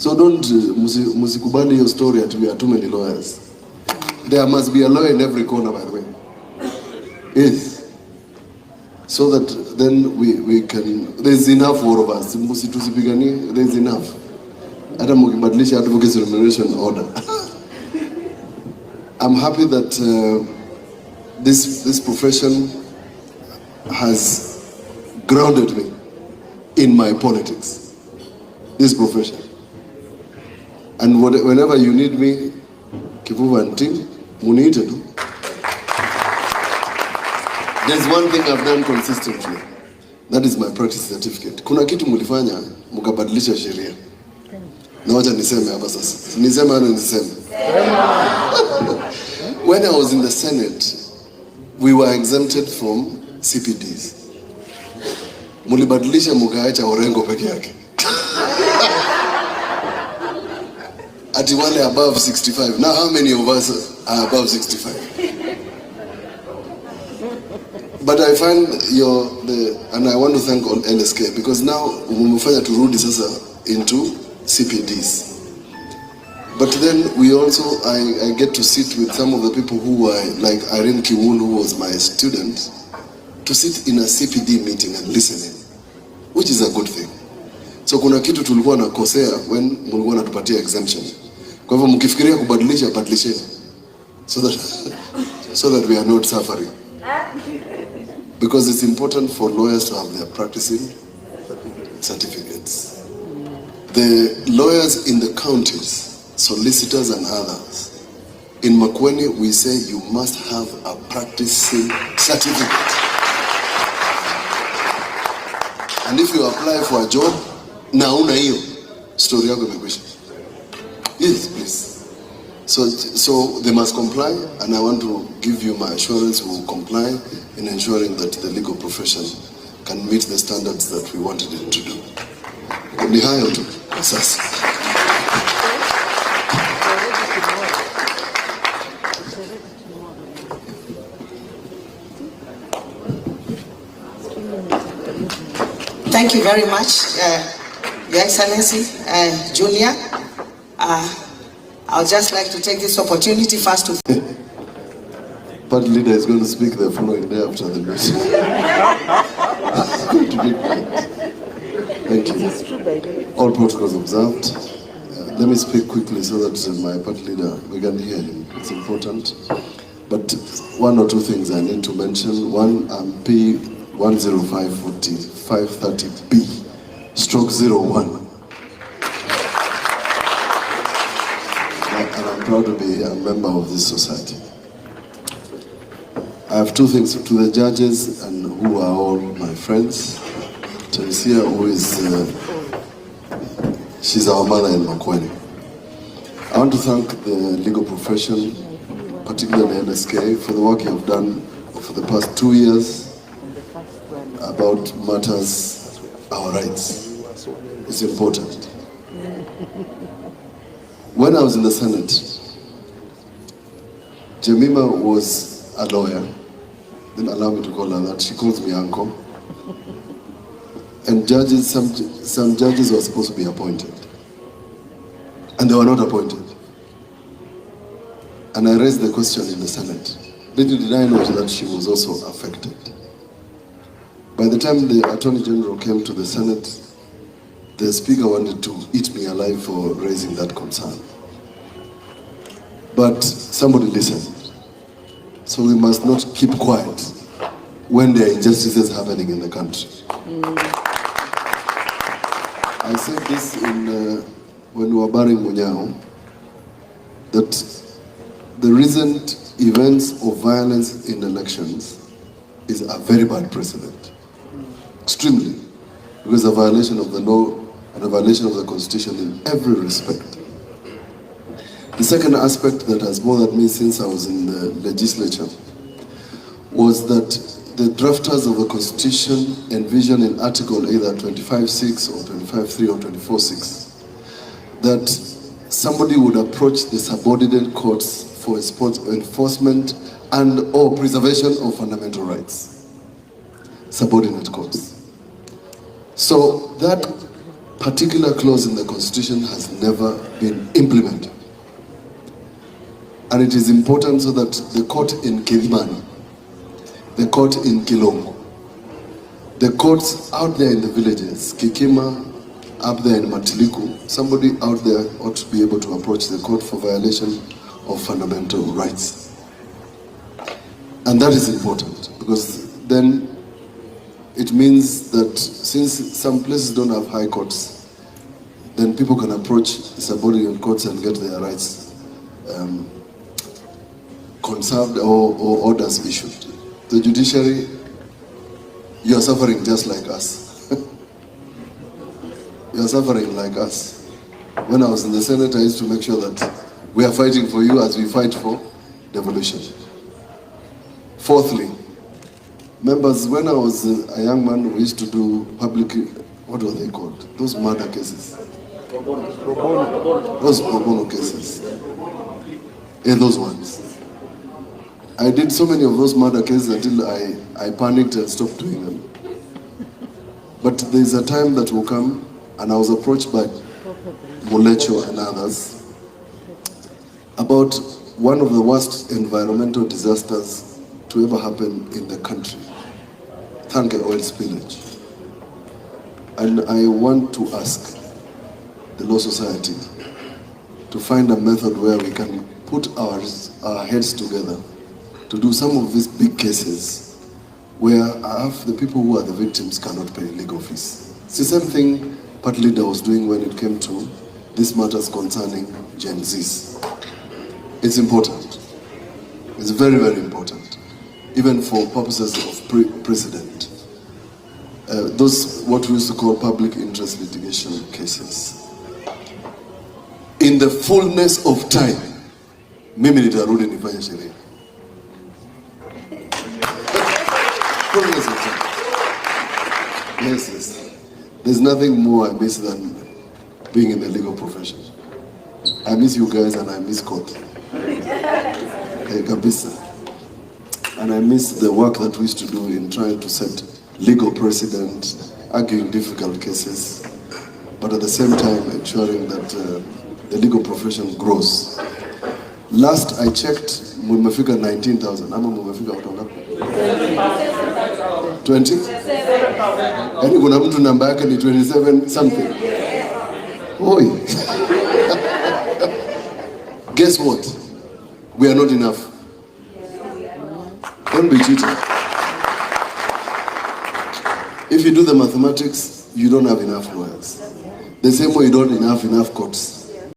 So don't musikubali your story that we are too many lawyers. There must be a lawyer in every corner, by the way. Yes. So that then we can, there's enough for of us. There's enough. Hata mukibadilisha advocacy remuneration order. I'm happy that this profession has grounded me in my politics. This profession. And whenever you need me, kivuva nting, muniite tu. There's one thing I've done consistently. That is my practice certificate. Kuna kitu mulifanya, mukabadilisha sheria. Na wacha niseme hapa sasa. Niseme ana niseme. When I was in the Senate, we were exempted from CPDs. Mulibadilisha mukaacha Orengo peke yake. Ati wale above 65. Now how many of us are above 65? But I find and I want to thank all LSK because now umefanya turudi sasa into CPDs. But then we also, I get to sit with some of the people who were like Irene Kiwun, who was my student, to sit in a CPD meeting and listening, which is a good thing. So kuna kitu tulikuwa nakosea when mulikuwa natupatia exemption. Kwa hivyo mkifikiria kubadilisha, badilisheni. So that we are not suffering. Because it's important for lawyers to have their practicing certificates. The lawyers in the counties, solicitors and others, in Makueni we say you must have a practicing certificate. And if you apply for a job, na una hiyo, story yako imekwisha. Yes, please. So they must comply, and I want to give you my assurance we will comply in ensuring that the legal profession can meet the standards that we wanted it to do. Ni hayo tu sasa. Thank you very much, Your Excellency, Junior. I would just like to take this opportunity first to... Party leader is going to speak the following day after the meeting. Thank you. All protocols observed. Let me speak quickly so that my party leader, we can hear him. It's important. But one or two things I need to mention. One, P 10540-530B/01. And I'm proud to be a member of this society. I have two things to the judges and who are all my friends. Teresia, who is, she's our mother in Makueni. I want to thank the legal profession, particularly LSK, for the work you have done for the past 2 years about matters, our rights. It's important. When I was in the Senate, Jemima was a lawyer. Didn't allow me to call her that. She calls me uncle. And judges, some judges were supposed to be appointed. And they were not appointed. And I raised the question in the Senate. Little did I know that she was also affected. By the time the Attorney General came to the Senate, the Speaker wanted to eat me alive for raising that concern. But somebody listened. So we must not keep quiet when there are injustices happening in the country. I said this when we were burying Munyao, that the recent events of violence in elections is a very bad precedent. Extremely. Because a violation of the law and a violation of the Constitution in every respect. The second aspect that has bothered me since I was in the legislature was that the drafters of the Constitution envisioned in Article either 25.6 or 25.3 or 24.6 that somebody would approach the subordinate courts for enforcement and or preservation of fundamental rights. Subordinate courts. So that particular clause in the Constitution has never been implemented. And it is important so that the court in Kilimani, the court in Kilonzo, the courts out there in the villages, Kikima, up there in Matiliku, somebody out there ought to be able to approach the court for violation of fundamental rights. And that is important, because then it means that since some places don't have high courts, then people can approach the subordinate courts and get their rights conserved or orders issued. The judiciary, you are suffering just like us. You are suffering like us. When I was in the Senate, I used to make sure that we are fighting for you as we fight for devolution. Fourthly, members, when I was a young man, we used to do public, what were they called? Those murder cases. Those pro bono cases. Yeah, those ones. I did so many of those murder cases until I panicked and stopped doing them. But there's a time that will come, and I was approached by Molecho and others about one of the worst environmental disasters to ever happen in the country, Thanke oil spillage. And I want to ask the Law Society to find a method where we can put our heads together to do some of these big cases where half the people who are the victims cannot pay legal fees. It's the same thing Pat Leader was doing when it came to these matters concerning Gen Zs. It's important. It's very, very important, even for purposes of precedent. Those what we used to call public interest litigation cases. In the fullness of time, mimi nitarudi nifanye sheria. Fullness of time. Yes, yes. There's nothing more I miss than being in the legal profession. I miss you guys and I miss court. And I miss the work that we used to do in trying to set legal precedent, arguing difficult cases, but at the same time ensuring that the legal profession grows. Last I checked, mumefika 19,000. Ama mumefika kutoka 20? Yani kuna mtu namba yake ni 27 something. Oi. Guess what? We are not enough. Don't be cheating. If you do the mathematics, you don't have enough lawyers. The same way you don't have enough courts.